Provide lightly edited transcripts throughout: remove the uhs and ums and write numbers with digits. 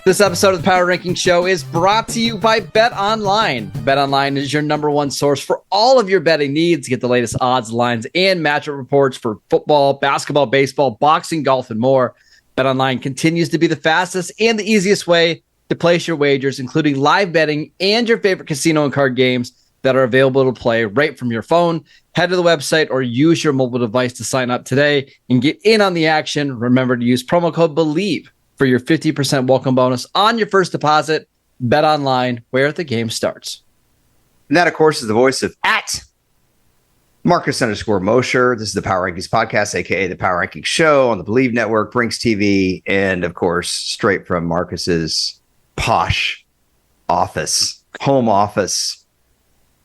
This episode of the Power Ranking Show is brought to you by BetOnline. BetOnline is your number one source for all of your betting needs. Get the latest odds, lines, and matchup reports for football, basketball, baseball, boxing, golf, and more. BetOnline continues to be the fastest and the easiest way to place your wagers, including live betting and your favorite casino and card games that are available to play right from your phone. Head to the website or use your mobile device to sign up today and get in on the action. Remember to use promo code BELIEVE for your 50% welcome bonus on your first deposit. Bet online, where the game starts. And that, of course, is the voice of @Marcus_Mosher. This is the Power Rankings podcast, a.k.a. the Power Rankings Show on the Believe Network, Brinks TV, and, of course, straight from Marcus's posh office, home office.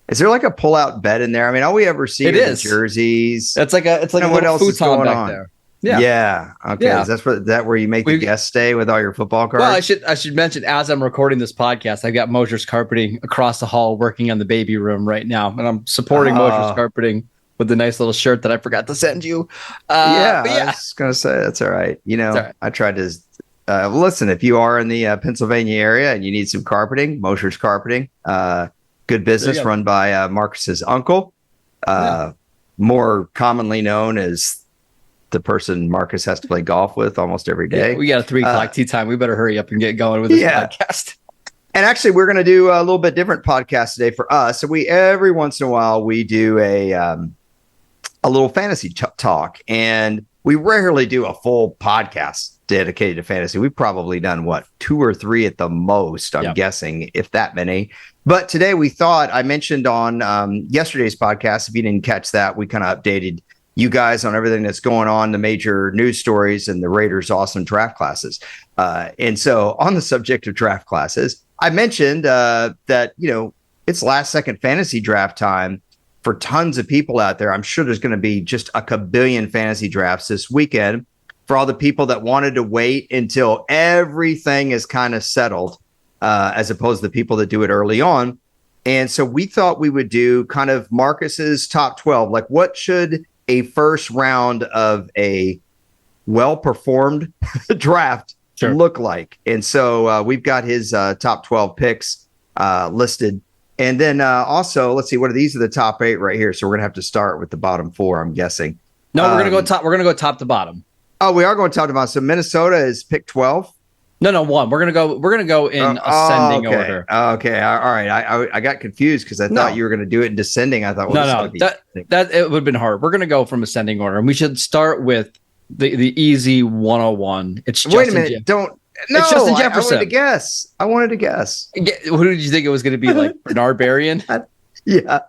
Is there like a pull-out bed in there? I mean, all we ever see is the jerseys. It's like a little futon back there. Yeah. Okay. Yeah. Is that where you make the guests stay with all your football cards? Well, I should mention, as I'm recording this podcast, I've got Mosher's Carpeting across the hall working on the baby room right now, and I'm supporting Mosher's Carpeting with the nice little shirt that I forgot to send you. I was gonna say that's all right. You know, right. I tried to listen. If you are in the Pennsylvania area and you need some carpeting, Mosher's Carpeting, good business run by Marcus's uncle, more commonly known as the person Marcus has to play golf with almost every day. Yeah, we got a 3 o'clock tea time. We better hurry up and get going with this podcast. And actually, we're going to do a little bit different podcast today for us. So every once in a while we do a little fantasy talk, and we rarely do a full podcast dedicated to fantasy. We've probably done 2 or 3 at the most. I'm guessing, if that many. But today we thought, I mentioned on yesterday's podcast, if you didn't catch that, we kind of updated you guys on everything that's going on, the major news stories and the Raiders' awesome draft classes. And so on the subject of draft classes, I mentioned that, it's last second fantasy draft time for tons of people out there. I'm sure there's going to be just a kabillion fantasy drafts this weekend for all the people that wanted to wait until everything is kind of settled, as opposed to the people that do it early on. And so we thought we would do kind of Marcus's top 12, like what should a first round of a well-performed draft look like. And so we've got his top 12 picks listed. And then also, let's see, these are the top 8 right here. So we're going to have to start with the bottom 4, I'm guessing. No, we're going to go top. We're going to go top to bottom. Oh, we are going top to bottom. So Minnesota is pick 12. No, 1. We're gonna go in ascending order. Okay, all right. I got confused because I thought you were going to do it in descending. I thought that it would have been hard. We're gonna go from ascending order, and we should start with the easy 101. It's wait a minute. It's Justin Jefferson. I wanted to guess. Who did you think it was going to be? Like Bernard Berrien? Yeah.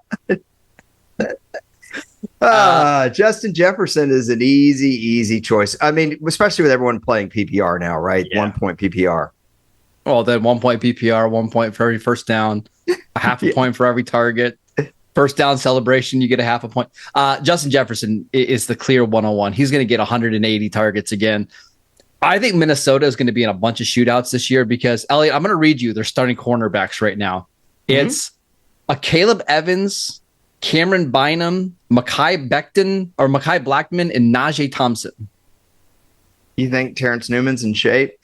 Justin Jefferson is an easy choice. I mean, especially with everyone playing PPR now, right? Yeah. 1 point PPR. Well, then 1 point PPR, 1 point for every first down, a half a point for every target. First down celebration, you get a half a point. Justin Jefferson is the clear 101. He's going to get 180 targets again. I think Minnesota is going to be in a bunch of shootouts this year because, Elliot, I'm going to read you their starting cornerbacks right now. Mm-hmm. It's a Caleb Evans, Cameron Bynum, Mekhi Blackman, and Najee Thompson. You think Terrence Newman's in shape?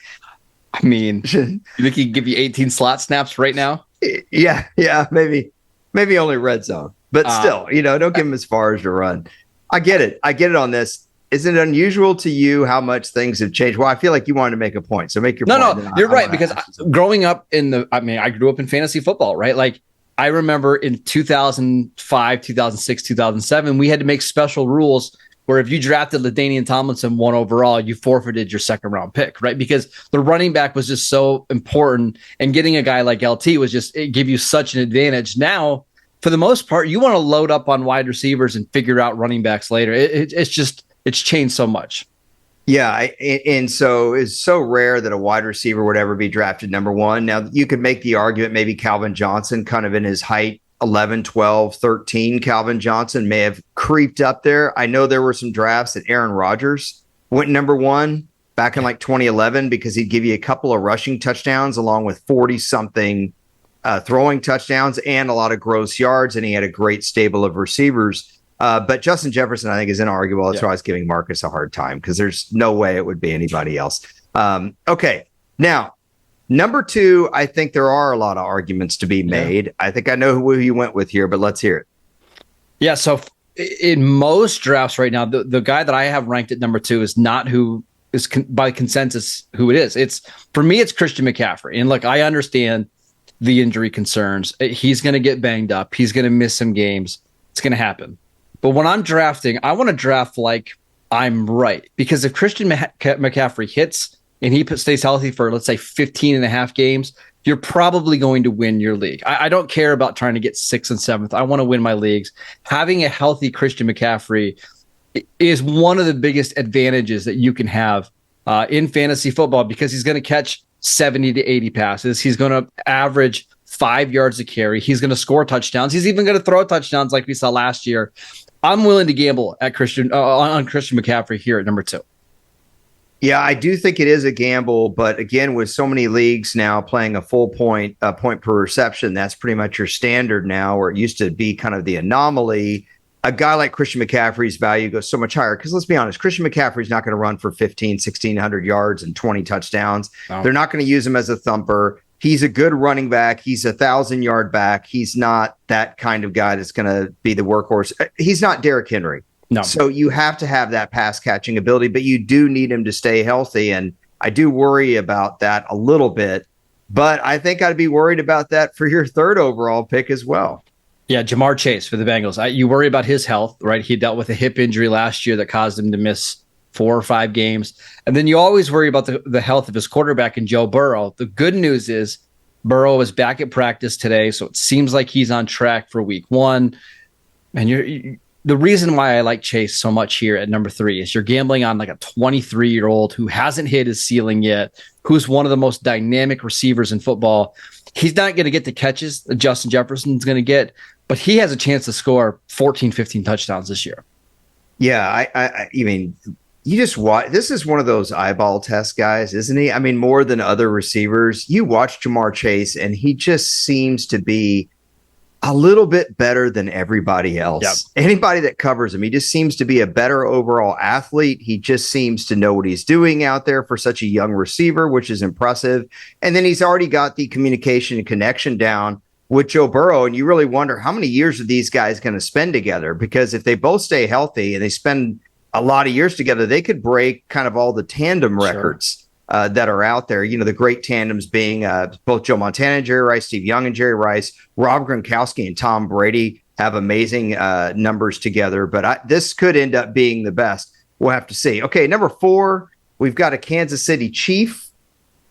I mean, you think he can give you 18 slot snaps right now? Yeah, maybe only red zone. But still, don't give him as far as to run. I get it on this. Is it unusual to you how much things have changed? Well, I feel like you wanted to make a point. So make your point. No, you're right. Because growing up I grew up in fantasy football, right? Like I remember in 2005, 2006, 2007, we had to make special rules where if you drafted LaDainian Tomlinson 1 overall, you forfeited your second round pick, right? Because the running back was just so important, and getting a guy like LT it gave you such an advantage. Now, for the most part, you want to load up on wide receivers and figure out running backs later. It's just It's changed so much. Yeah, and so it's so rare that a wide receiver would ever be drafted number one. Now, you could make the argument maybe Calvin Johnson, kind of in his height, 11, 12, 13, Calvin Johnson may have creeped up there. I know there were some drafts that Aaron Rodgers went number one back in like 2011 because he'd give you a couple of rushing touchdowns along with 40-something throwing touchdowns and a lot of gross yards, and he had a great stable of receivers. But Justin Jefferson, I think, is inarguable. That's why I was giving Marcus a hard time because there's no way it would be anybody else. Okay. Now, number two, I think there are a lot of arguments to be made. I think I know who you went with here, but let's hear it. Yeah. So in most drafts right now, the guy that I have ranked at number two is not who is by consensus who it is. It's for me, it's Christian McCaffrey. And look, I understand the injury concerns. He's going to get banged up. He's going to miss some games. It's going to happen. But when I'm drafting, I want to draft like I'm right. Because if Christian McCaffrey hits and he stays healthy for, let's say, 15 and a half games, you're probably going to win your league. I don't care about trying to get 6th and 7th. I want to win my leagues. Having a healthy Christian McCaffrey is one of the biggest advantages that you can have in fantasy football because he's going to catch 70 to 80 passes. He's going to average 5 yards a carry. He's going to score touchdowns. He's even going to throw touchdowns like we saw last year. I'm willing to gamble at on Christian McCaffrey here at number two. Yeah, I do think it is a gamble, but again, with so many leagues now playing a full point per reception, that's pretty much your standard now, where it used to be kind of the anomaly. A guy like Christian McCaffrey's value goes so much higher because let's be honest, Christian McCaffrey's not going to run for 1,600 yards and 20 touchdowns. No. They're not going to use him as a thumper. He's a good running back. He's 1,000-yard back. He's not that kind of guy that's going to be the workhorse. He's not Derrick Henry. No. So you have to have that pass catching ability, but you do need him to stay healthy. And I do worry about that a little bit, but I think I'd be worried about that for your third overall pick as well. Yeah, Jamar Chase for the Bengals. You worry about his health, right? He dealt with a hip injury last year that caused him to miss 4 or 5 games. And then you always worry about the health of his quarterback in Joe Burrow. The good news is Burrow is back at practice today, so it seems like he's on track for week 1. And the reason why I like Chase so much here at number 3 is you're gambling on like a 23-year-old who hasn't hit his ceiling yet, who's one of the most dynamic receivers in football. He's not going to get the catches that Justin Jefferson's going to get, but he has a chance to score 14, 15 touchdowns this year. Yeah, I mean, you just watch. This is one of those eyeball test guys, isn't he? I mean, more than other receivers. You watch Jamar Chase, and he just seems to be a little bit better than everybody else. Yep. Anybody that covers him, he just seems to be a better overall athlete. He just seems to know what he's doing out there for such a young receiver, which is impressive. And then he's already got the communication and connection down with Joe Burrow. And you really wonder how many years are these guys going to spend together? Because if they both stay healthy and they spend a lot of years together, they could break kind of all the tandem records that are out there. You know, the great tandems being both Joe Montana and Jerry Rice, Steve Young and Jerry Rice, Rob Gronkowski and Tom Brady have amazing numbers together. But this could end up being the best. We'll have to see. Okay, number 4, we've got a Kansas City Chief.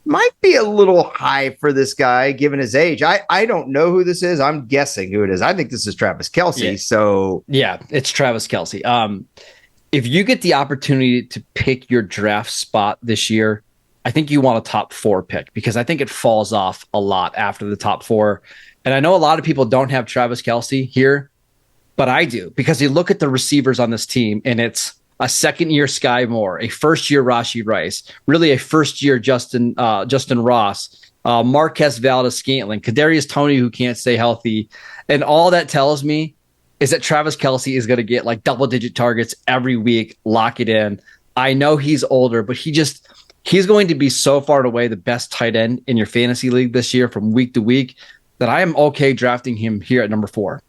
Might be a little high for this guy, given his age. I don't know who this is. I'm guessing who it is. I think this is Travis Kelce. Yeah. So yeah, it's Travis Kelce. If you get the opportunity to pick your draft spot this year, I think you want a top 4 pick because I think it falls off a lot after the top 4. And I know a lot of people don't have Travis Kelce here, but I do because you look at the receivers on this team and it's a second-year Sky Moore, a first-year Rashee Rice, really a first-year Justin Ross, Marquez Valdes-Scantling, Kadarius Toney who can't stay healthy. And all that tells me is that Travis Kelce is going to get like double-digit targets every week, lock it in. I know he's older, but he's going to be so far and away the best tight end in your fantasy league this year from week to week that I am okay drafting him here at number 4.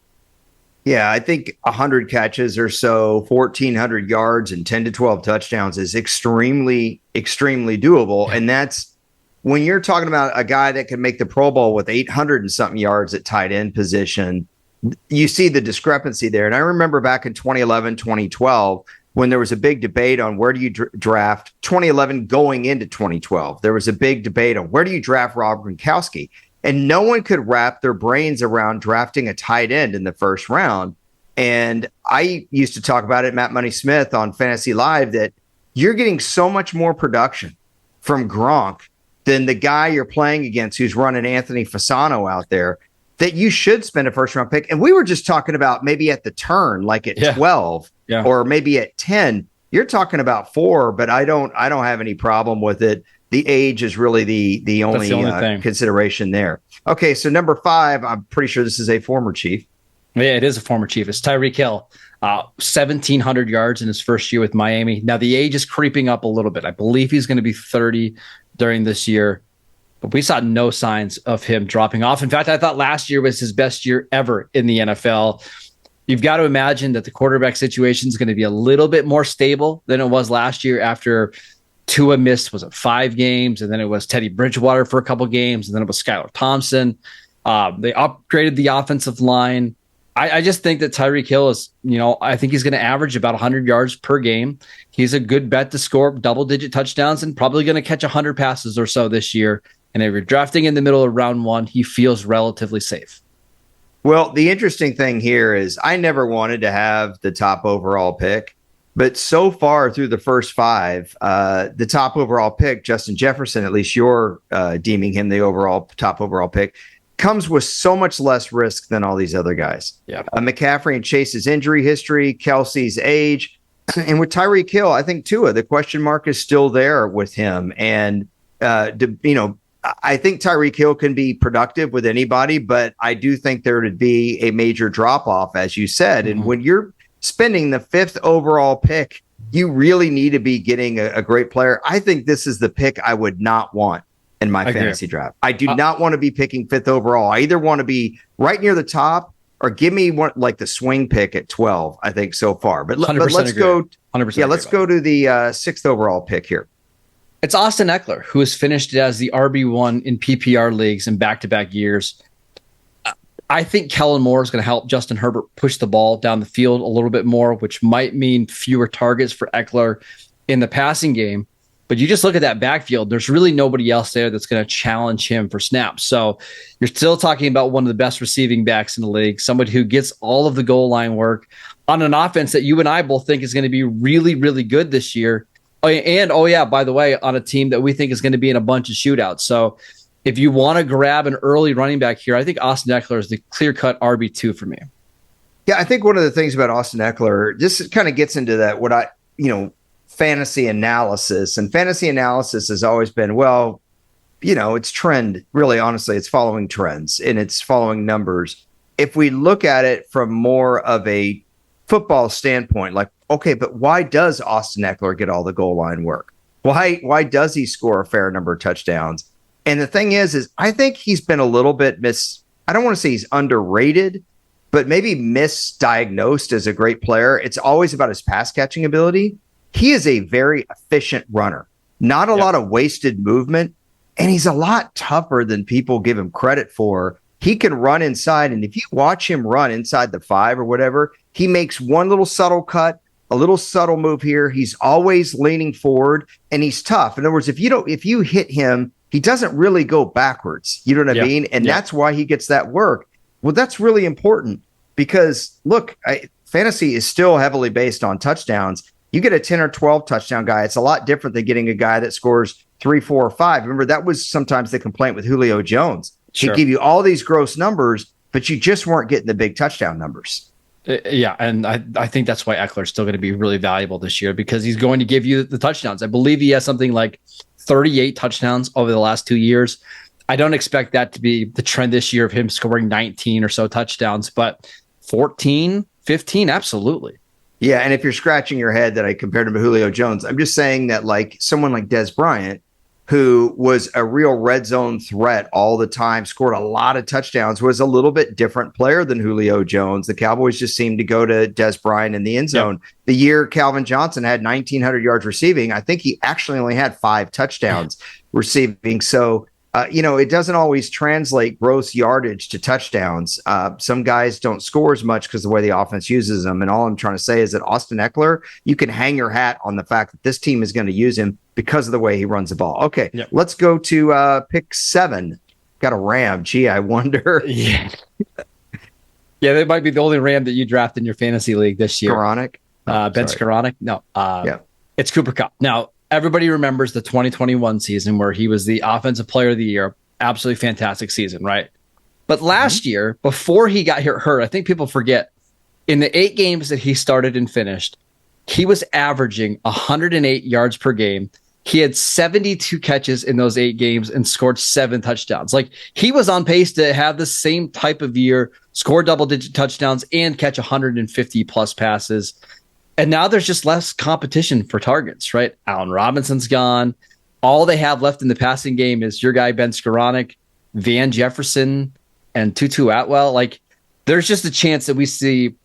Yeah, I think 100 catches or so, 1,400 yards and 10 to 12 touchdowns is extremely, extremely doable. And that's when you're talking about a guy that can make the Pro Bowl with 800 and something yards at tight end position, you see the discrepancy there. And I remember back in 2011, 2012, when there was a big debate on where do you draft 2011 going into 2012, there was a big debate on where do you draft Rob Gronkowski, and no one could wrap their brains around drafting a tight end in the first round. And I used to talk about it, Matt Money Smith on Fantasy Live, that you're getting so much more production from Gronk than the guy you're playing against who's running Anthony Fasano out there, that you should spend a first round pick. And we were just talking about maybe at the turn, like at 12 or maybe at 10. You're talking about 4, but I don't have any problem with it. The age is really the only consideration there. Okay, so number 5, I'm pretty sure this is a former Chief. Yeah, it is a former Chief. It's Tyreek Hill. 1,700 yards in his first year with Miami. Now, the age is creeping up a little bit. I believe he's going to be 30 during this year, but we saw no signs of him dropping off. In fact, I thought last year was his best year ever in the NFL. You've got to imagine that the quarterback situation is going to be a little bit more stable than it was last year after Tua missed, 5 games, and then it was Teddy Bridgewater for a couple games, and then it was Skylar Thompson. They upgraded the offensive line. I just think that Tyreek Hill is, I think he's going to average about 100 yards per game. He's a good bet to score double-digit touchdowns and probably going to catch 100 passes or so this year. And if you're drafting in the middle of round 1, he feels relatively safe. Well, the interesting thing here is I never wanted to have the top overall pick, but so far through the first 5, the top overall pick, Justin Jefferson, at least you're deeming him the top overall pick, comes with so much less risk than all these other guys. Yeah. McCaffrey and Chase's injury history, Kelsey's age, and with Tyreek Hill, I think Tua, the question mark is still there with him. And, I think Tyreek Hill can be productive with anybody, but I do think there would be a major drop off, as you said. And when you're spending the 5th overall pick, you really need to be getting a great player. I think this is the pick I would not want in my fantasy draft. I do not want to be picking 5th overall. I either want to be right near the top or give me one like the swing pick at 12, I think so far. But let's go. 100%. Yeah, let's go to the 6th overall pick here. It's Austin Eckler, who has finished as the RB1 in PPR leagues in back-to-back years. I think Kellen Moore is going to help Justin Herbert push the ball down the field a little bit more, which might mean fewer targets for Eckler in the passing game. But you just look at that backfield, there's really nobody else there that's going to challenge him for snaps. So you're still talking about one of the best receiving backs in the league, somebody who gets all of the goal line work on an offense that you and I both think is going to be really, really good this year. And, by the way, on a team that we think is going to be in a bunch of shootouts. So if you want to grab an early running back here, I think Austin Eckler is the clear-cut RB2 for me. Yeah, I think one of the things about Austin Eckler, this kind of gets into that, fantasy analysis. And fantasy analysis has always been, it's trend. Really, honestly, it's following trends and it's following numbers. If we look at it from more of a football standpoint, like, okay, but why does Austin Eckler get all the goal line work? Why does he score a fair number of touchdowns? And the thing is I think he's been a little bit I don't want to say he's underrated, but maybe misdiagnosed as a great player. It's always about his pass catching ability. He is a very efficient runner, not a lot of wasted movement, and he's a lot tougher than people give him credit for. He can run inside, and if you watch him run inside the 5 or whatever, he makes one little subtle cut, a little subtle move here. He's always leaning forward, and he's tough. In other words, if you hit him, he doesn't really go backwards. You know what I mean? And that's why he gets that work. Well, that's really important because, look, fantasy is still heavily based on touchdowns. You get a 10 or 12 touchdown guy, it's a lot different than getting a guy that scores 3, 4, or 5. Remember, that was sometimes the complaint with Julio Jones. Sure. He'd give you all these gross numbers, but you just weren't getting the big touchdown numbers. Yeah, and I think that's why Eckler is still going to be really valuable this year because he's going to give you the touchdowns. I believe he has something like 38 touchdowns over the last 2 years. I don't expect that to be the trend this year of him scoring 19 or so touchdowns, but 14, 15, absolutely. Yeah, and if you're scratching your head that I compared him to Julio Jones, I'm just saying that like someone like Des Bryant, who was a real red zone threat all the time, scored a lot of touchdowns, was a little bit different player than Julio Jones. The Cowboys just seemed to go to Des Bryant in the end zone. Yep. The year Calvin Johnson had 1,900 yards receiving, I think he actually only had 5 touchdowns receiving. So, it doesn't always translate gross yardage to touchdowns. Some guys don't score as much because of the way the offense uses them. And all I'm trying to say is that Austin Eckler, you can hang your hat on the fact that this team is going to use him because of the way he runs the ball. Okay, Let's go to pick 7. Got a Ram. Gee, I wonder. Yeah. Yeah, that might be the only Ram that you draft in your fantasy league this year. Skoranek? Ben Skoranek? No. Yeah. It's Cooper Kupp. Now, everybody remembers the 2021 season where he was the offensive player of the year. Absolutely fantastic season, right? But last year, before he got hurt, I think people forget, in the 8 games that he started and finished, he was averaging 108 yards per game. He had 72 catches in those 8 games and scored 7 touchdowns. Like, he was on pace to have the same type of year, score double-digit touchdowns, and catch 150 plus passes. And now there's just less competition for targets, right? Allen Robinson's gone. All they have left in the passing game is your guy, Ben Skoranek, Van Jefferson, and Tutu Atwell. Like, there's just a chance that we see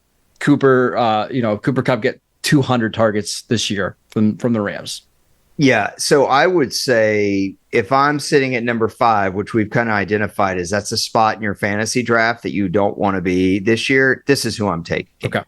Cooper Kupp get 200 targets this year from the Rams. Yeah. So I would say if I'm sitting at number 5, which we've kind of identified as that's a spot in your fantasy draft that you don't want to be this year, this is who I'm taking. Okay.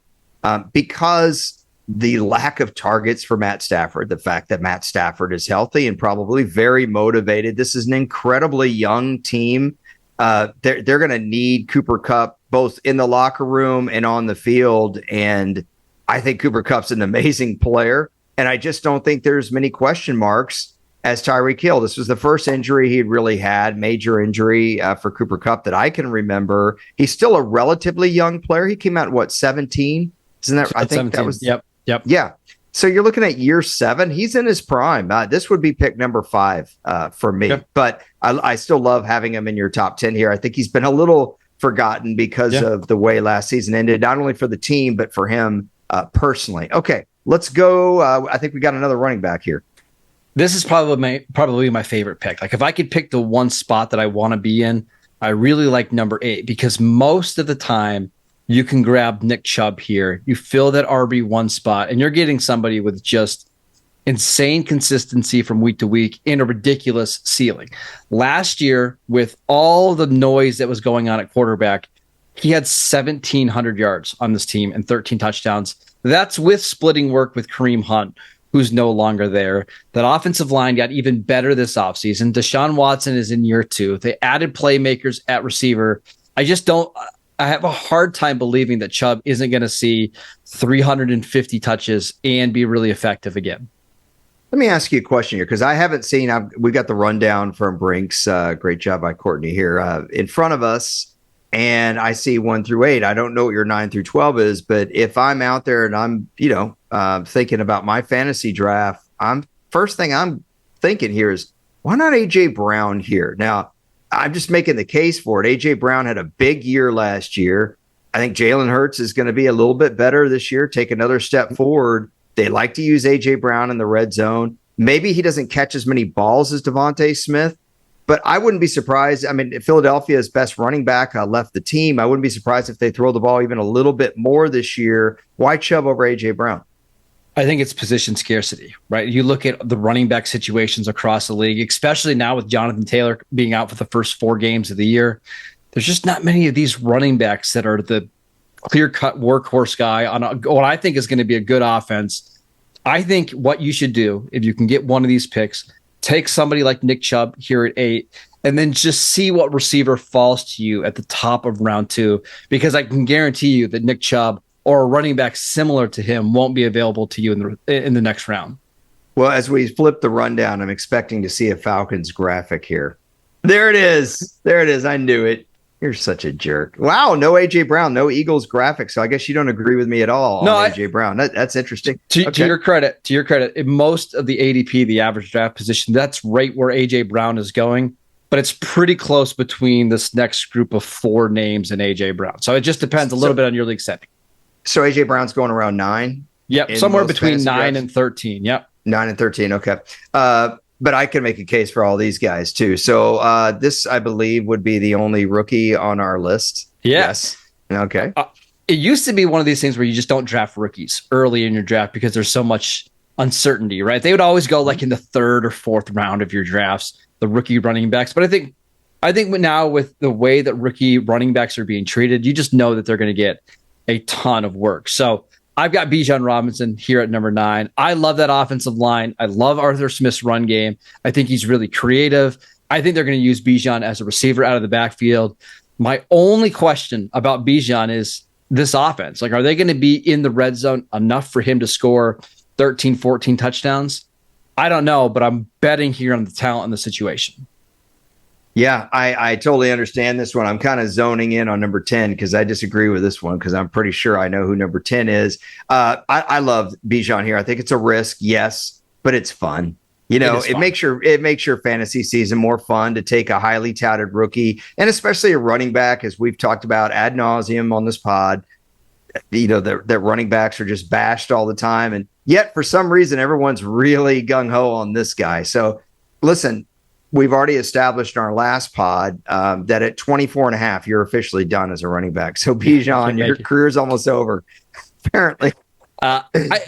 Because the lack of targets for Matt Stafford, the fact that Matt Stafford is healthy and probably very motivated. This is an incredibly young team. They're going to need Cooper Kupp both in the locker room and on the field. And I think Cooper Kupp's an amazing player. And I just don't think there's many question marks as Tyreek Hill. This was the first injury he'd really had, major injury for Cooper Kupp that I can remember. He's still a relatively young player. He came out, 17? Isn't that? I think 17. That was. Yep. Yeah. So you're looking at year 7. He's in his prime. This would be pick number 5 for me. Yep. But I still love having him in your top 10 here. I think he's been a little forgotten because of the way last season ended, not only for the team, but for him personally. Okay, let's go. I think we got another running back here. This is probably my favorite pick. Like, if I could pick the one spot that I want to be in, I really like number 8 because most of the time, you can grab Nick Chubb here. You fill that RB1 spot, and you're getting somebody with just insane consistency from week to week and a ridiculous ceiling. Last year, with all the noise that was going on at quarterback, he had 1,700 yards on this team and 13 touchdowns. That's with splitting work with Kareem Hunt, who's no longer there. That offensive line got even better this offseason. Deshaun Watson is in year 2. They added playmakers at receiver. I have a hard time believing that Chubb isn't going to see 350 touches and be really effective again. Let me ask you a question here because I haven't seen. We got the rundown from Brinks. Great job by Courtney here in front of us, and I see 1 through 8. I don't know what your 9 through 12 is, but if I'm out there and I'm thinking about my fantasy draft, first thing I'm thinking here is why not AJ Brown here now. I'm just making the case for it. A.J. Brown had a big year last year. I think Jalen Hurts is going to be a little bit better this year, take another step forward. They like to use A.J. Brown in the red zone. Maybe he doesn't catch as many balls as Devontae Smith, but I wouldn't be surprised. I mean, Philadelphia's best running back left the team. I wouldn't be surprised if they throw the ball even a little bit more this year. Why Chubb over A.J. Brown? I think it's position scarcity, right? You look at the running back situations across the league, especially now with Jonathan Taylor being out for the first 4 games of the year. There's just not many of these running backs that are the clear-cut workhorse guy on what I think is going to be a good offense. I think what you should do, if you can get one of these picks, take somebody like Nick Chubb here at 8, and then just see what receiver falls to you at the top of round 2, because I can guarantee you that Nick Chubb or a running back similar to him won't be available to you in the next round. Well, as we flip the rundown, I'm expecting to see a Falcons graphic here. There it is. I knew it. You're such a jerk. Wow, no A.J. Brown, no Eagles graphic. So I guess you don't agree with me at all on A.J. Brown. That's interesting. To your credit, in most of the ADP, the average draft position, that's right where A.J. Brown is going. But it's pretty close between this next group of 4 names and A.J. Brown. So it just depends a little bit on your league setting. So A.J. Brown's going around 9? Yep, somewhere between 9 and 13. Yep. 9 and 13, okay. But I can make a case for all these guys, too. So this, I believe, would be the only rookie on our list. Yes. Okay. It used to be one of these things where you just don't draft rookies early in your draft because there's so much uncertainty, right? They would always go like in the 3rd or 4th round of your drafts, the rookie running backs. But I think now with the way that rookie running backs are being treated, you just know that they're going to get a ton of work. So I've got Bijan Robinson here at number 9. I love that offensive line. I love Arthur Smith's run game. I think he's really creative. I think they're going to use Bijan as a receiver out of the backfield. My only question about Bijan is this offense. Like, are they going to be in the red zone enough for him to score 13, 14 touchdowns? I don't know, but I'm betting here on the talent and the situation. Yeah, I totally understand this one. I'm kind of zoning in on number 10 because I disagree with this one because I'm pretty sure I know who number 10 is. I love Bijan here. I think it's a risk, yes, but it's fun. It makes your fantasy season more fun to take a highly touted rookie and especially a running back, as we've talked about ad nauseum on this pod. Their running backs are just bashed all the time. And yet, for some reason, everyone's really gung-ho on this guy. So, listen, we've already established in our last pod that at 24 and a half, you're officially done as a running back. So, Bijan, your career's almost over, apparently.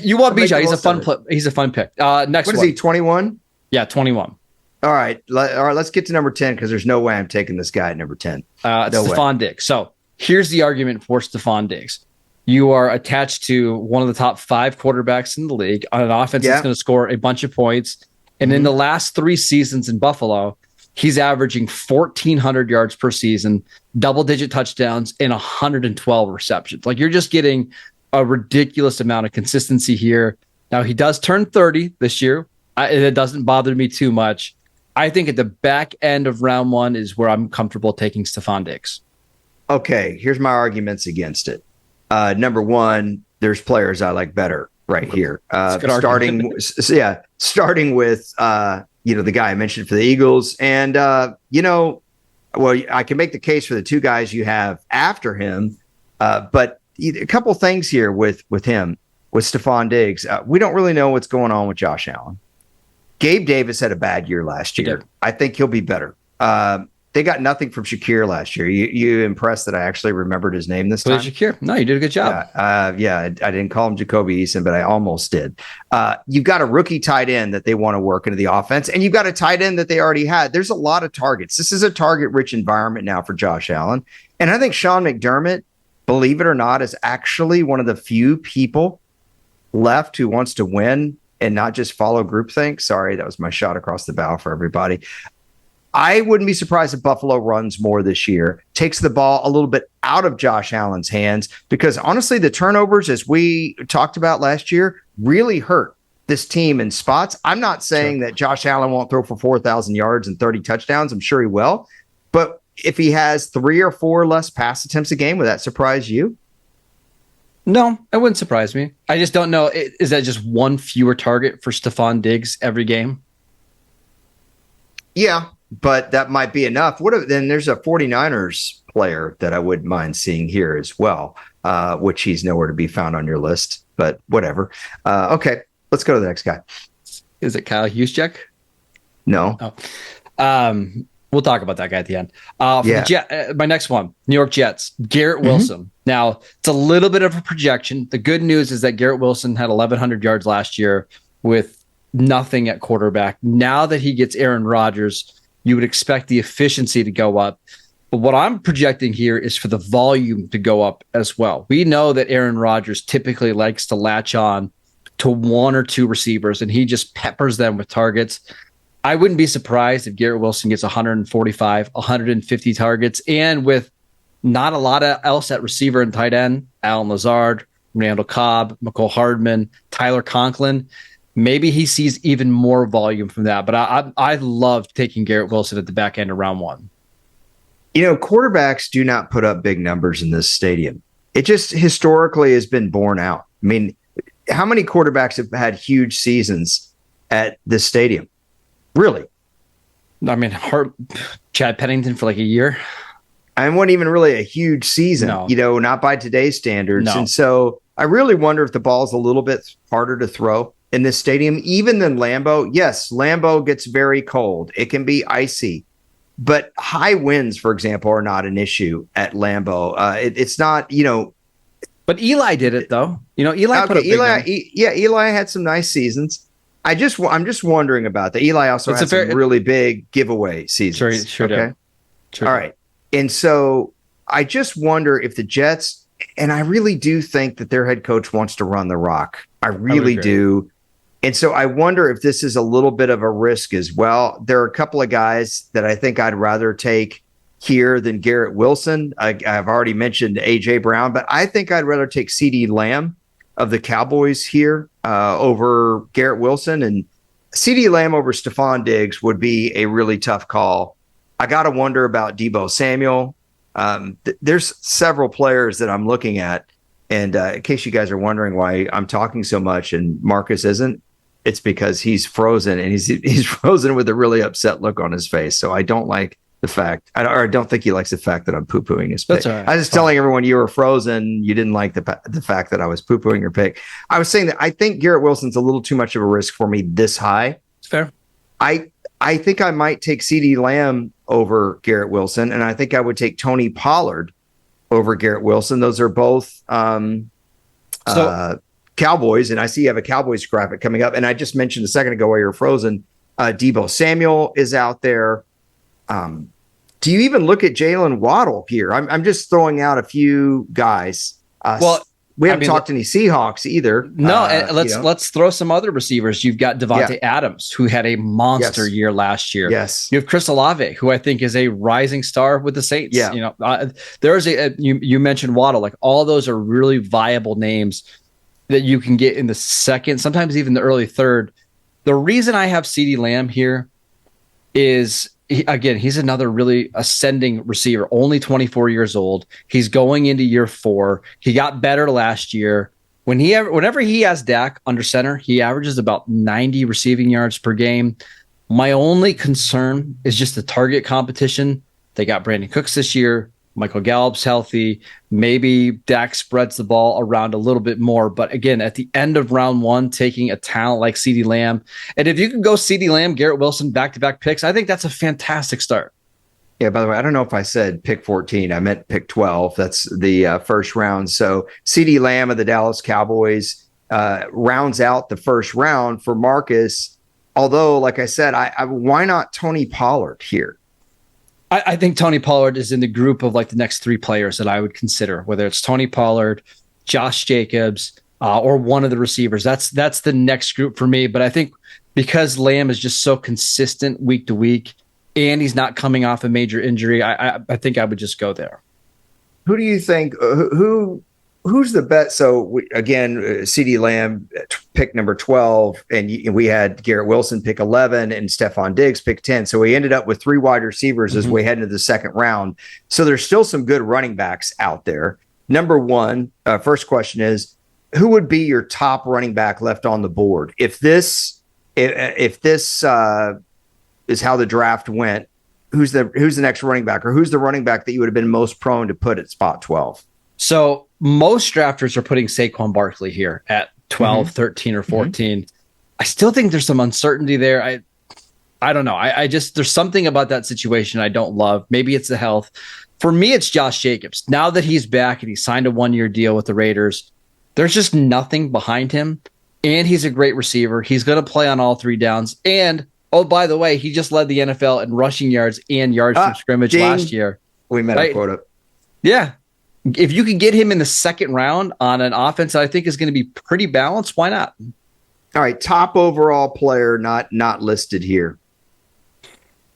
You want Bijan. He's a fun pick. Next one. What is he, 21? Yeah, 21. All right, let's get to number 10 because there's no way I'm taking this guy at number 10. It's Stephon Diggs. So, here's the argument for Stephon Diggs. You are attached to one of the top 5 quarterbacks in the league on an offense that's going to score a bunch of points. And in the last 3 seasons in Buffalo, he's averaging 1,400 yards per season, double-digit touchdowns, and 112 receptions. Like, you're just getting a ridiculous amount of consistency here. Now, he does turn 30 this year. It doesn't bother me too much. I think at the back end of round 1 is where I'm comfortable taking Stephon Diggs. Okay, here's my arguments against it. Number 1, there's players I like better right here. Starting with the guy I mentioned for the Eagles, and I can make the case for the 2 guys you have after him. But a couple things here with him, with Stephon Diggs. We don't really know what's going on with Josh Allen. Gabe Davis had a bad year last year. I think he'll be better. They got nothing from Shakir last year. You impressed that I actually remembered his name this time? Shakir. No, you did a good job. I didn't call him Jacoby Eason, but I almost did. You've got a rookie tight end that they want to work into the offense, and you've got a tight end that they already had. There's a lot of targets. This is a target-rich environment now for Josh Allen. And I think Sean McDermott, believe it or not, is actually one of the few people left who wants to win and not just follow groupthink. Sorry, that was my shot across the bow for everybody. I wouldn't be surprised if Buffalo runs more this year, takes the ball a little bit out of Josh Allen's hands, because honestly, the turnovers, as we talked about last year, really hurt this team in spots. I'm not saying that Josh Allen won't throw for 4,000 yards and 30 touchdowns. I'm sure he will. But if he has 3 or 4 less pass attempts a game, would that surprise you? No, it wouldn't surprise me. I just don't know. Is that just one fewer target for Stephon Diggs every game? Yeah, but that might be enough. Then there's a 49ers player that I wouldn't mind seeing here as well, which he's nowhere to be found on your list, but whatever. Okay, let's go to the next guy. Is it Kyle Juszczyk? No. Oh. We'll talk about that guy at the end. My next one, New York Jets, Garrett Wilson. Now, it's a little bit of a projection. The good news is that Garrett Wilson had 1,100 yards last year with nothing at quarterback. Now that he gets Aaron Rodgers, you would expect the efficiency to go up. But what I'm projecting here is for the volume to go up as well. We know that Aaron Rodgers typically likes to latch on to 1 or 2 receivers, and he just peppers them with targets. I wouldn't be surprised if Garrett Wilson gets 145, 150 targets, and with not a lot else at receiver and tight end, Allen Lazard, Randall Cobb, McCole Hardman, Tyler Conklin, maybe he sees even more volume from that. But I love taking Garrett Wilson at the back end of round 1. Quarterbacks do not put up big numbers in this stadium. It just historically has been borne out. I mean, how many quarterbacks have had huge seasons at this stadium? Really? I mean, Chad Pennington for like a year. I wasn't even really a huge season, No. Not by today's standards. No. And so I really wonder if the ball's a little bit harder to throw in this stadium, even than Lambeau. Yes, Lambeau gets very cold. It can be icy. But high winds, for example, are not an issue at Lambeau. It's not, But Eli did it, though. Eli put up Eli had some nice seasons. I'm just wondering about that. Eli also had some really big giveaway seasons. Sure okay? did. Sure. All right. And so I just wonder if the Jets, and I really do think that their head coach wants to run the rock. I really do. And so I wonder if this is a little bit of a risk as well. There are a couple of guys that I think I'd rather take here than Garrett Wilson. I've already mentioned A.J. Brown, but I think I'd rather take C.D. Lamb of the Cowboys here over Garrett Wilson. And C.D. Lamb over Stephon Diggs would be a really tough call. I got to wonder about Deebo Samuel. There's several players that I'm looking at. And in case you guys are wondering why I'm talking so much and Marcus isn't, it's because he's frozen, and he's frozen with a really upset look on his face. So I don't like the fact, I don't think he likes the fact that I'm poo-pooing his pick. Right. I was just telling everyone you were frozen. You didn't like the fact that I was poo-pooing your pick. I was saying that I think Garrett Wilson's a little too much of a risk for me this high. It's fair. I think I might take C.D. Lamb over Garrett Wilson, and I think I would take Tony Pollard over Garrett Wilson. Those are both Cowboys, and I see you have a Cowboys graphic coming up. And I just mentioned a second ago while you were frozen, Deebo Samuel is out there. Do you even look at Jalen Waddle here? I'm just throwing out a few guys. We haven't talked any Seahawks either. No, let's throw some other receivers. You've got Devontae Adams, who had a monster year last year. Yes. You have Chris Olave, who I think is a rising star with the Saints. Yeah. There's you mentioned Waddle. Like, all those are really viable names that you can get in the second, sometimes even the early third. The reason I have CeeDee Lamb here is, he's another really ascending receiver, only 24 years old. He's going into year 4. He got better last year. Whenever he has Dak under center, he averages about 90 receiving yards per game. My only concern is just the target competition. They got Brandon Cooks this year. Michael Gallup's healthy. Maybe Dak spreads the ball around a little bit more. But again, at the end of round 1, taking a talent like CeeDee Lamb, and if you can go CeeDee Lamb, Garrett Wilson, back-to-back picks, I think that's a fantastic start. Yeah, by the way, I don't know if I said pick 14. I meant pick 12. That's the first round. So CeeDee Lamb of the Dallas Cowboys rounds out the first round for Marcus. Although, like I said, why not Tony Pollard here? I think Tony Pollard is in the group of like the next 3 players that I would consider, whether it's Tony Pollard, Josh Jacobs, or one of the receivers. That's the next group for me. But I think because Lamb is just so consistent week to week, and he's not coming off a major injury, I think I would just go there. Who do you think? Who's the best? So again, CeeDee Lamb pick number 12, and we had Garrett Wilson pick 11 and Stephon Diggs pick 10. So we ended up with 3 wide receivers as we head into the second round. So there's still some good running backs out there. Number 1, first question is, who would be your top running back left on the board if this is how the draft went? Who's the next running back, or who's the running back that you would have been most prone to put at spot 12? So most drafters are putting Saquon Barkley here at 12, 13, or 14. I still think there's some uncertainty there. I don't know. I just, there's something about that situation I don't love. Maybe it's the health. For me, it's Josh Jacobs. Now that he's back and he signed a 1-year deal with the Raiders, there's just nothing behind him. And he's a great receiver. He's going to play on all 3 downs. And, oh, by the way, he just led the NFL in rushing yards and yards from scrimmage last year. We met a quota. Yeah. If you can get him in the second round on an offense that I think is going to be pretty balanced, why not? All right, top overall player not listed here.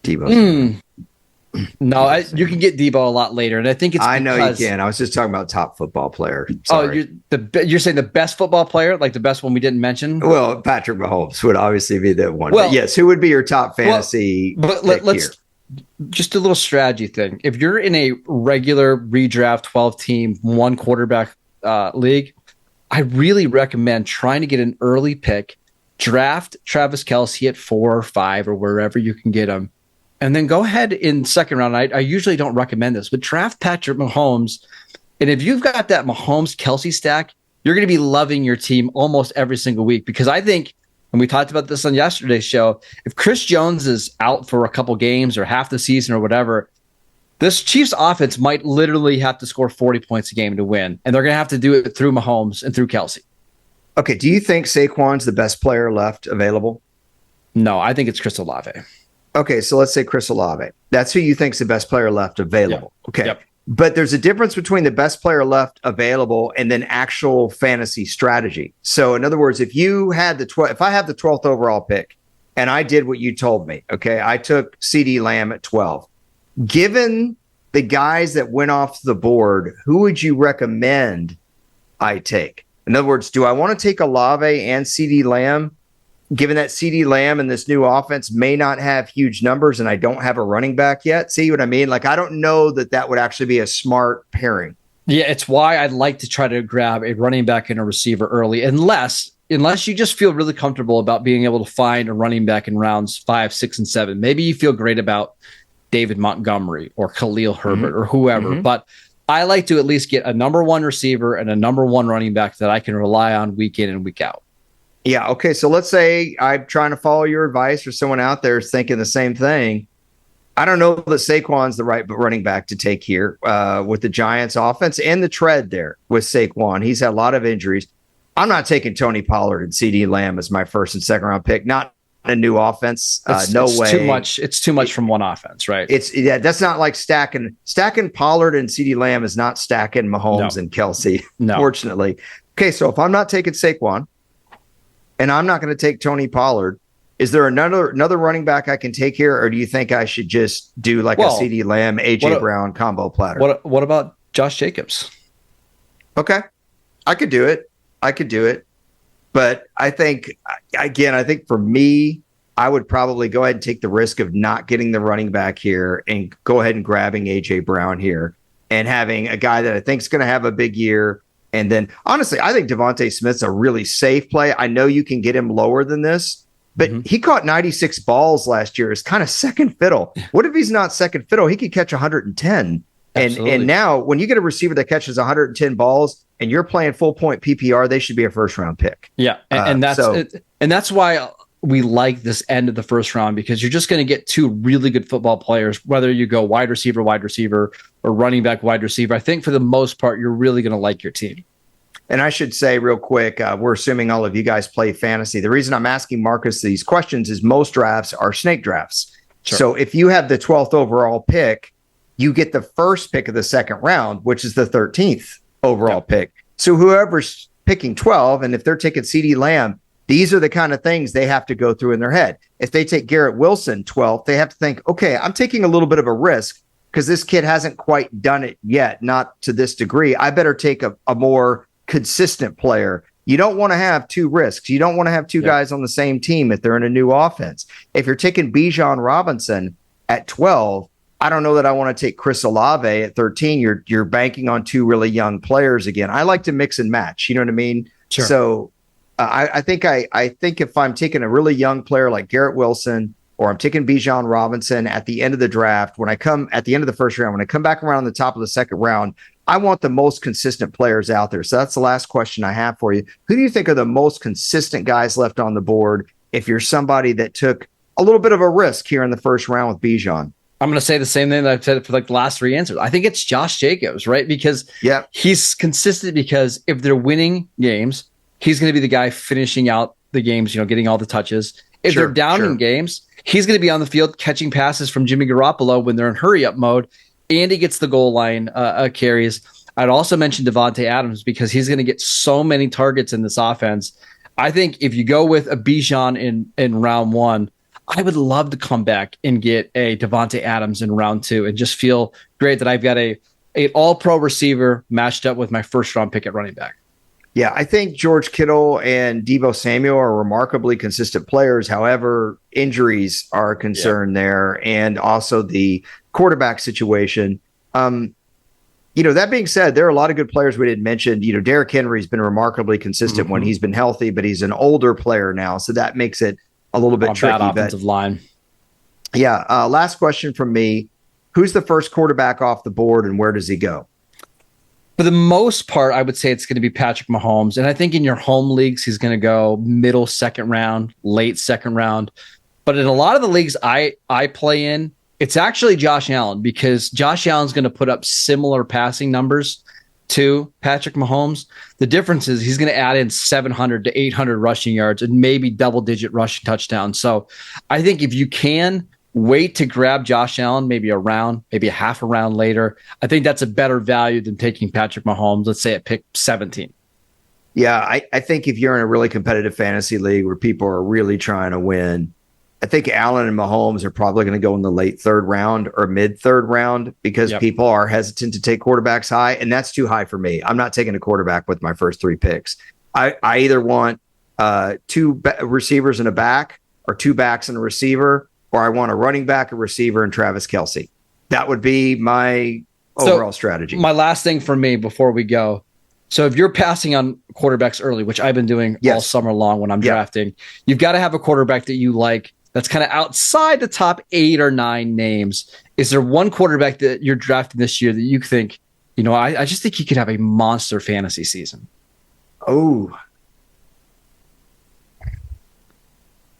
Deebo. No, you can get Deebo a lot later, and I think it's. I know you can. I was just talking about top football player. Sorry. Oh, you're saying the best football player, like the best one we didn't mention? Well, Patrick Mahomes would obviously be the one. Well, but yes, who would be your top fantasy? But let's. Just a little strategy thing. If you're in a regular redraft 12-team, 1 quarterback league, I really recommend trying to get an early pick, draft Travis Kelce at 4 or 5 or wherever you can get him, and then go ahead in second round. I usually don't recommend this, but draft Patrick Mahomes. And if you've got that Mahomes-Kelce stack, you're going to be loving your team almost every single week, because I think, and we talked about this on yesterday's show, if Chris Jones is out for a couple games or half the season or whatever, this Chiefs offense might literally have to score 40 points a game to win. And they're going to have to do it through Mahomes and through Kelce. Okay. Do you think Saquon's the best player left available? No, I think it's Chris Olave. Okay. So let's say Chris Olave. That's who you think's the best player left available. Yep. Okay. Yep. But there's a difference between the best player left available and then actual fantasy strategy. So in other words, if you had if I have the 12th overall pick and I did what you told me, okay, I took CeeDee Lamb at 12. Given the guys that went off the board, who would you recommend I take? In other words, do I want to take Olave and CeeDee Lamb, given that CeeDee Lamb and this new offense may not have huge numbers and I don't have a running back yet? See what I mean? Like, I don't know that would actually be a smart pairing. Yeah, it's why I'd like to try to grab a running back and a receiver early, unless you just feel really comfortable about being able to find a running back in rounds 5, 6, and 7. Maybe you feel great about David Montgomery or Khalil Herbert or whoever, but I like to at least get a number one receiver and a number one running back that I can rely on week in and week out. Yeah. Okay. So let's say I'm trying to follow your advice, or someone out there is thinking the same thing. I don't know that Saquon's the right running back to take here with the Giants offense and the tread there with Saquon. He's had a lot of injuries. I'm not taking Tony Pollard and CeeDee Lamb as my first and second round pick. Not a new offense. No way. Too much. It's too much from one offense, right? That's not like stacking Pollard and CeeDee Lamb is not stacking Mahomes and Kelsey. No. Fortunately. Okay, so if I'm not taking Saquon and I'm not going to take Tony Pollard, is there another running back I can take here, or do you think I should just do like a CeeDee Lamb, AJ Brown combo platter? What about Josh Jacobs? Okay, I could do it. But I think for me, I would probably go ahead and take the risk of not getting the running back here and go ahead and grabbing AJ Brown here and having a guy that I think is going to have a big year. And then, honestly, I think Devontae Smith's a really safe play. I know you can get him lower than this, but he caught 96 balls last year. It's kind of second fiddle. What if he's not second fiddle? He could catch 110. And now when you get a receiver that catches 110 balls and you're playing full point PPR, they should be a first round pick. Yeah. And that's why we like this end of the first round, because you're just going to get two really good football players, whether you go wide receiver, or running back, wide receiver. I think for the most part, you're really going to like your team. And I should say real quick, we're assuming all of you guys play fantasy. The reason I'm asking Marcus these questions is most drafts are snake drafts. Sure. So if you have the 12th overall pick, you get the first pick of the second round, which is the 13th overall pick. So whoever's picking 12, and if they're taking CeeDee Lamb, these are the kind of things they have to go through in their head. If they take Garrett Wilson 12th, they have to think, okay, I'm taking a little bit of a risk because this kid hasn't quite done it yet, not to this degree. I better take a more consistent player. You don't want to have two risks. You don't want to have two guys on the same team if they're in a new offense. If you're taking Bijan Robinson at 12, I don't know that I want to take Chris Olave at 13. You're banking on two really young players again. I like to mix and match. You know what I mean? Sure. So I think if I'm taking a really young player like Garrett Wilson, or I'm taking Bijan Robinson at the end of the draft, when I come at the end of the first round, when I come back around the top of the second round, I want the most consistent players out there. So that's the last question I have for you. Who do you think are the most consistent guys left on the board if you're somebody that took a little bit of a risk here in the first round with Bijan? I'm going to say the same thing that I've said for like the last three answers. I think it's Josh Jacobs, right? Because he's consistent, because if they're winning games, he's going to be the guy finishing out the games, getting all the touches. If they're down in games, he's going to be on the field catching passes from Jimmy Garoppolo when they're in hurry-up mode, and he gets the goal line carries. I'd also mention Devontae Adams, because he's going to get so many targets in this offense. I think if you go with a Bijan in round one, I would love to come back and get a Devontae Adams in round two and just feel great that I've got an all-pro receiver matched up with my first-round pick at running back. Yeah, I think George Kittle and Deebo Samuel are remarkably consistent players. However, injuries are a concern there, and also the quarterback situation. That being said, there are a lot of good players we didn't mention. Derrick Henry's been remarkably consistent when he's been healthy, but he's an older player now, so that makes it a little bit tricky. Bad offensive line. Yeah. Last question from me. Who's the first quarterback off the board, and where does he go? For the most part, I would say it's going to be Patrick Mahomes. And I think in your home leagues, he's going to go middle second round, late second round. But in a lot of the leagues I play in, it's actually Josh Allen, because Josh Allen's going to put up similar passing numbers to Patrick Mahomes. The difference is he's going to add in 700 to 800 rushing yards and maybe double-digit rushing touchdowns. So I think if you can wait to grab Josh Allen, maybe a half a round later, I think that's a better value than taking Patrick Mahomes, let's say at pick 17. Yeah, I think if you're in a really competitive fantasy league where people are really trying to win, I think Allen and Mahomes are probably going to go in the late third round or mid third round because people are hesitant to take quarterbacks high, and that's too high for me. I'm not taking a quarterback with my first 3 picks. I either want 2 receivers and a back, or 2 backs and a receiver, or I want a running back, a receiver, and Travis Kelce. That would be my overall strategy. My last thing for me before we go. So if you're passing on quarterbacks early, which I've been doing all summer long when I'm drafting, you've got to have a quarterback that you like that's kind of outside the top 8 or 9 names. Is there one quarterback that you're drafting this year that you think, I just think he could have a monster fantasy season? Oh,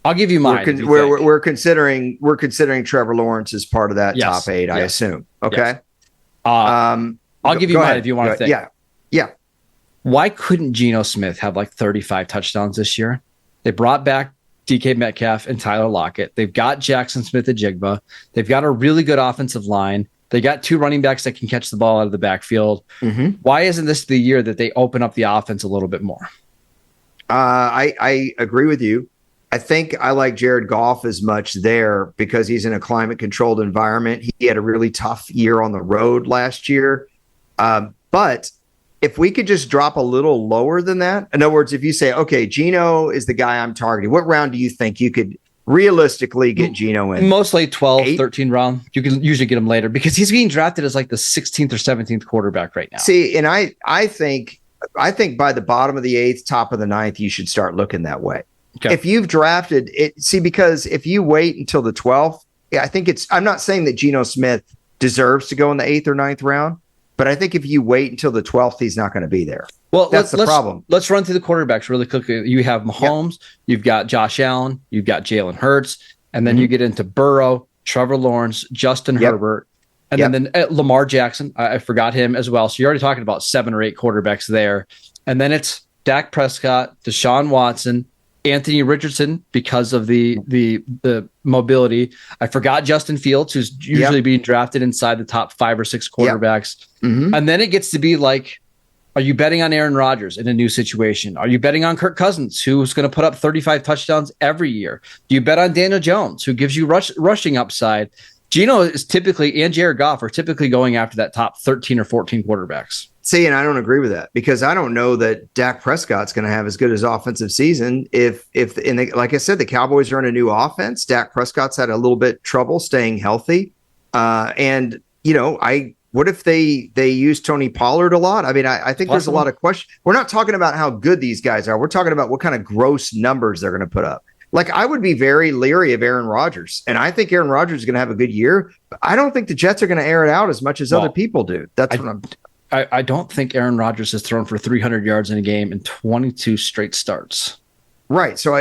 I'll give you mine. We're considering Trevor Lawrence as part of that top 8, I assume. Okay. Yes. I'll give you mine if you want to think. Yeah. Why couldn't Geno Smith have like 35 touchdowns this year? They brought back DK Metcalf and Tyler Lockett. They've got Jackson Smith-Njigba. They've got a really good offensive line. They got 2 running backs that can catch the ball out of the backfield. Mm-hmm. Why isn't this the year that they open up the offense a little bit more? I agree with you. I think I like Jared Goff as much there because he's in a climate-controlled environment. He had a really tough year on the road last year. But if we could just drop a little lower than that, in other words, if you say, okay, Geno is the guy I'm targeting, what round do you think you could realistically get Geno in? Mostly 12, 8? 13 round. You can usually get him later because he's being drafted as like the 16th or 17th quarterback right now. See, and I think by the bottom of the 8th, top of the 9th, you should start looking that way. Okay. If you've drafted it, because if you wait until the 12th, I'm not saying that Geno Smith deserves to go in the 8th or 9th round, but I think if you wait until the 12th, he's not going to be there. Well, that's the problem. Let's run through the quarterbacks really quickly. You have Mahomes, you've got Josh Allen, you've got Jalen Hurts, and then you get into Burrow, Trevor Lawrence, Justin Herbert, and then Lamar Jackson. I forgot him as well. So you're already talking about 7 or 8 quarterbacks there. And then it's Dak Prescott, Deshaun Watson, Anthony Richardson because of the mobility. I forgot Justin Fields, who's usually being drafted inside the top 5 or 6 quarterbacks. Mm-hmm. And then it gets to be like, are you betting on Aaron Rodgers in a new situation? Are you betting on Kirk Cousins, who's going to put up 35 touchdowns every year? Do you bet on Daniel Jones, who gives you rushing upside? Geno is typically, and Jared Goff are typically going after that top 13 or 14 quarterbacks. See, and I don't agree with that because I don't know that Dak Prescott's going to have as good as offensive season. Like I said, the Cowboys are in a new offense. Dak Prescott's had a little bit trouble staying healthy. What if they use Tony Pollard a lot? I mean, I think there's a lot of questions. We're not talking about how good these guys are. We're talking about what kind of gross numbers they're going to put up. Like, I would be very leery of Aaron Rodgers, and I think Aaron Rodgers is going to have a good year. But I don't think the Jets are going to air it out as much as other people do. I don't think Aaron Rodgers has thrown for 300 yards in a game in 22 straight starts. Right. So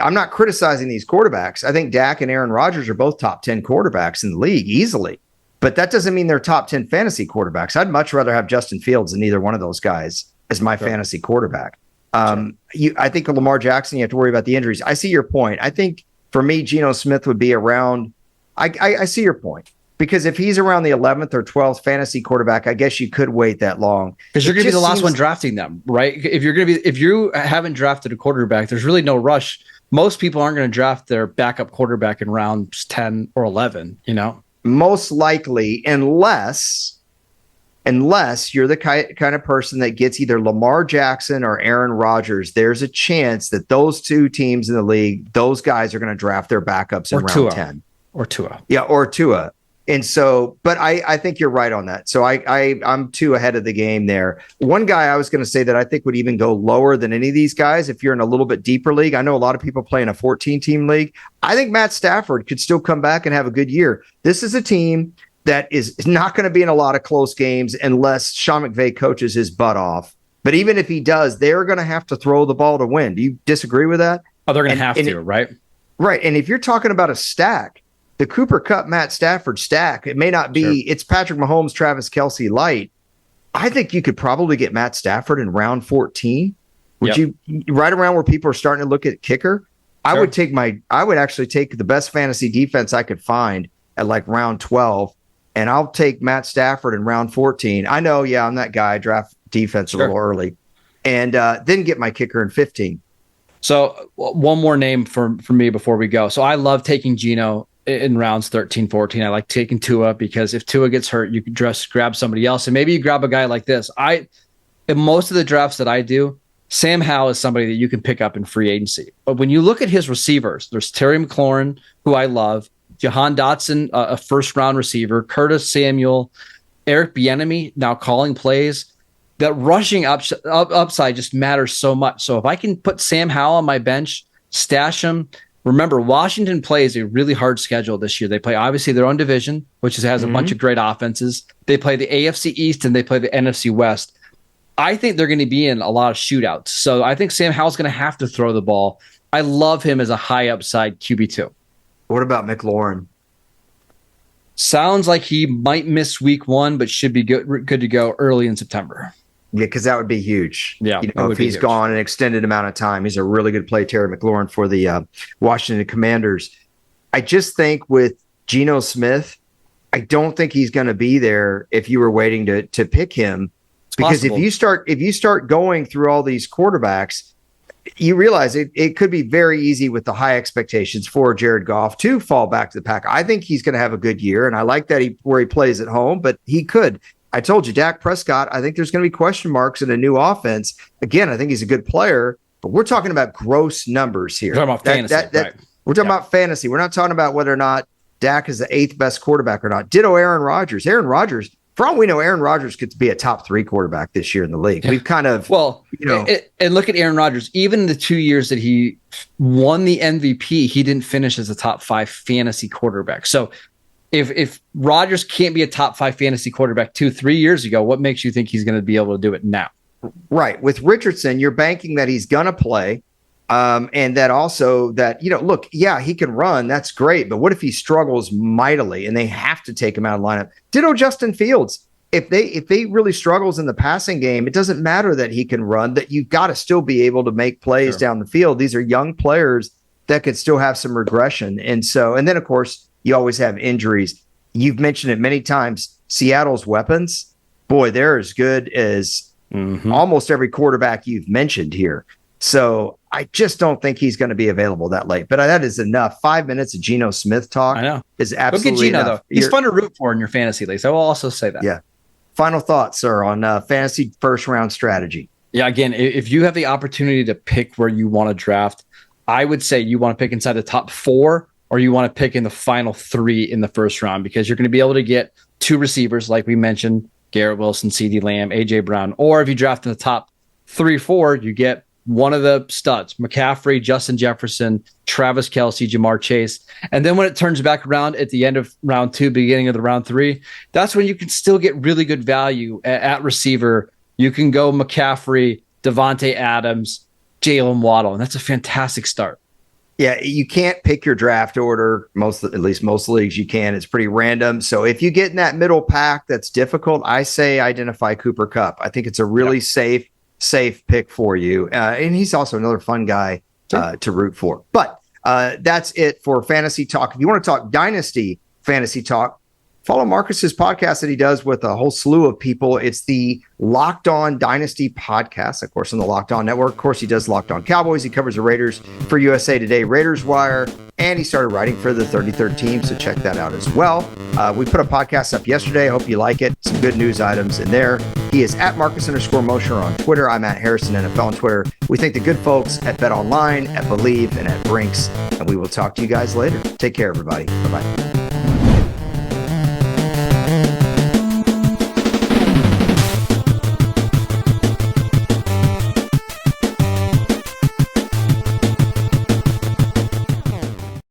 I'm not criticizing these quarterbacks. I think Dak and Aaron Rodgers are both top 10 quarterbacks in the league easily. But that doesn't mean they're top 10 fantasy quarterbacks. I'd much rather have Justin Fields than either one of those guys as my fantasy quarterback. I think of Lamar Jackson, you have to worry about the injuries. I see your point. I think for me, Geno Smith would be around. I see your point. Because if he's around the 11th or 12th fantasy quarterback, I guess you could wait that long. Because you're going to be the last one drafting them, right? If you haven't drafted a quarterback, there's really no rush. Most people aren't going to draft their backup quarterback in rounds 10 or 11, Most likely, unless you're the kind of person that gets either Lamar Jackson or Aaron Rodgers, there's a chance that those 2 teams in the league, those guys are going to draft their backups in round 10. Or Tua. Yeah, or Tua. And so, but I think you're right on that. So I'm 2 ahead of the game there. One guy I was going to say that I think would even go lower than any of these guys if you're in a little bit deeper league. I know a lot of people play in a 14-team league. I think Matt Stafford could still come back and have a good year. This is a team that is not going to be in a lot of close games unless Sean McVay coaches his butt off. But even if he does, they're going to have to throw the ball to win. Do you disagree with that? Oh, they're going to have to, right? Right. And if you're talking about a stack, the Cooper Kupp, Matt Stafford stack, it may not be, It's Patrick Mahomes, Travis Kelce light. I think you could probably get Matt Stafford in round 14. Would you, right around where people are starting to look at kicker? I would actually take the best fantasy defense I could find at like round 12, and I'll take Matt Stafford in round 14. I know, I'm that guy. I draft defense a little early, and then get my kicker in 15. So one more name for me before we go. So I love taking Geno in rounds 13, 14. I like taking Tua because if Tua gets hurt, you can just grab somebody else. And maybe you grab a guy like this. In most of the drafts that I do, Sam Howell is somebody that you can pick up in free agency. But when you look at his receivers, there's Terry McLaurin, who I love, Jahan Dotson, a first-round receiver, Curtis Samuel, Eric Bieniemy now calling plays. That rushing upside just matters so much. So if I can put Sam Howell on my bench, stash him. Remember, Washington plays a really hard schedule this year. They play, obviously, their own division, which has a bunch of great offenses. They play the AFC East and they play the NFC West. I think they're going to be in a lot of shootouts. So I think Sam Howell's going to have to throw the ball. I love him as a high upside QB2. What about McLaurin? Sounds like he might miss week 1, but should be good to go early in September. Yeah, because that would be huge. Yeah, if he's gone an extended amount of time, he's a really good play, Terry McLaurin, for the Washington Commanders. I just think with Geno Smith, I don't think he's going to be there if you were waiting to pick him. Because if you start going through all these quarterbacks, you realize it could be very easy with the high expectations for Jared Goff to fall back to the pack. I think he's going to have a good year, and I like that where he plays at home, but he could. I told you, Dak Prescott, I think there's going to be question marks in a new offense. Again, I think he's a good player, but we're talking about gross numbers here. We're talking about fantasy. Right. We're talking about fantasy. We're not talking about whether or not Dak is the 8th best quarterback or not. Ditto Aaron Rodgers. Aaron Rodgers, for all we know, Aaron Rodgers could be a top 3 quarterback this year in the league. We've kind of, and look at Aaron Rodgers. Even in the 2 years that he won the MVP, he didn't finish as a top 5 fantasy quarterback. So if Rodgers can't be a top 5 fantasy quarterback 2-3 years ago, what makes you think he's going to be able to do it now? Right. With Richardson, you're banking that he's going to play. And that also that, look, yeah, he can run. That's great. But what if he struggles mightily and they have to take him out of the lineup? Ditto Justin Fields. If they really struggles in the passing game, it doesn't matter that he can run, that you've got to still be able to make plays down the field. These are young players that could still have some regression. And then, of course, you always have injuries. You've mentioned it many times. Seattle's weapons, boy, they're as good as almost every quarterback you've mentioned here. So I just don't think he's going to be available that late. But that is enough. 5 minutes of Geno Smith talk. I know. Is absolutely Look at Geno, enough. Though. He's fun to root for in your fantasy leagues. I will also say that. Yeah. Final thoughts, sir, on fantasy first-round strategy. Yeah, again, if you have the opportunity to pick where you want to draft, I would say you want to pick inside the top 4 or you want to pick in the final 3 in the first round because you're going to be able to get 2 receivers like we mentioned, Garrett Wilson, CeeDee Lamb, A.J. Brown. Or if you draft in the top 3-4, you get one of the studs, McCaffrey, Justin Jefferson, Travis Kelce, Jamar Chase. And then when it turns back around at the end of round 2, beginning of the round 3, that's when you can still get really good value at receiver. You can go McCaffrey, Devontae Adams, Jalen Waddle, and that's a fantastic start. Yeah, you can't pick your draft order. At least most leagues you can. It's pretty random. So if you get in that middle pack that's difficult, I say identify Cooper Kupp. I think it's a really safe pick for you. And he's also another fun guy to root for. But that's it for Fantasy Talk. If you want to talk Dynasty Fantasy Talk, follow Marcus's podcast that he does with a whole slew of people. It's the Locked On Dynasty podcast, of course, on the Locked On Network. Of course, he does Locked On Cowboys. He covers the Raiders for USA Today, Raiders Wire, and he started writing for the 33rd Team, so check that out as well. We put a podcast up yesterday. I hope you like it. Some good news items in there. He is at Marcus_Mosher on Twitter. I'm at Harrison NFL on Twitter. We thank the good folks at Bet Online, at Believe, and at Brinks, and we will talk to you guys later. Take care, everybody. Bye-bye.